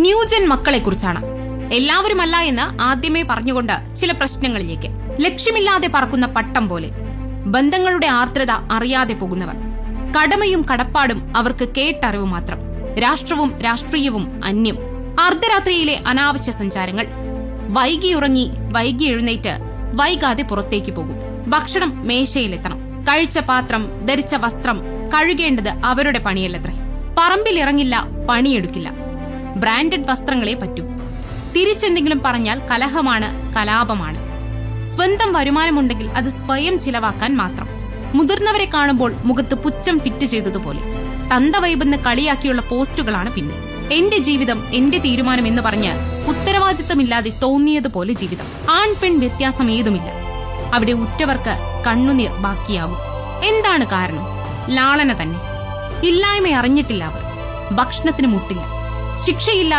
New gen മക്കളെക്കുറിച്ചാണ്. എല്ലാവരുമല്ല എന്ന് ആദ്യമേ പറഞ്ഞുകൊണ്ട് ചില പ്രശ്നങ്ങളിലേക്ക്. ലക്ഷ്യമില്ലാതെ പറക്കുന്ന പട്ടം പോലെ, ബന്ധങ്ങളുടെ ആർദ്രത അറിയാതെ പോകുന്നവർ, കടമയും കടപ്പാടും അവർക്ക് കേട്ടറിവ് മാത്രം, രാഷ്ട്രവും രാഷ്ട്രീയവും അന്യം, അർദ്ധരാത്രിയിലെ അനാവശ്യ സഞ്ചാരങ്ങൾ, വൈകിയുറങ്ങി വൈകി എഴുന്നേറ്റ് വൈകാതെ പുറത്തേക്ക് പോകും, ഭക്ഷണം മേശയിലെത്തണം, കഴിച്ച പാത്രം ധരിച്ച വസ്ത്രം കഴുകേണ്ടത് അവരുടെ പണിയല്ലത്രേ, പറമ്പിലിറങ്ങില്ല പണിയെടുക്കില്ല, ബ്രാൻഡഡ് വസ്ത്രങ്ങളെ പറ്റൂ, തിരിച്ചെന്തെങ്കിലും പറഞ്ഞാൽ കലഹമാണ്, കലാപമാണ്, സ്വന്തം വരുമാനമുണ്ടെങ്കിൽ അത് സ്വയം ചിലവാക്കാൻ മാത്രം, മുതിർന്നവരെ കാണുമ്പോൾ മുഖത്ത് പുച്ഛം ഫിറ്റ് ചെയ്തതുപോലെ, തന്തവൈബെന്ന് കളിയാക്കിയുള്ള പോസ്റ്റുകളാണ് പിന്നെ. എന്റെ ജീവിതം എന്റെ തീരുമാനം എന്ന് പറഞ്ഞ് ഉത്തരവാദിത്തമില്ലാതെ തോന്നിയതുപോലെ ജീവിതം. ആൺ പെൺ വ്യത്യാസം ഏതുമില്ല. അവിടെ ഉറ്റവർക്ക് കണ്ണുനീർ ബാക്കിയാകും. എന്താണ് കാരണം? ലാളന തന്നെ. ഇല്ലായ്മ അറിഞ്ഞിട്ടില്ല അവർ. ഭക്ഷണത്തിന് മുട്ടില്ല. ശിക്ഷയില്ല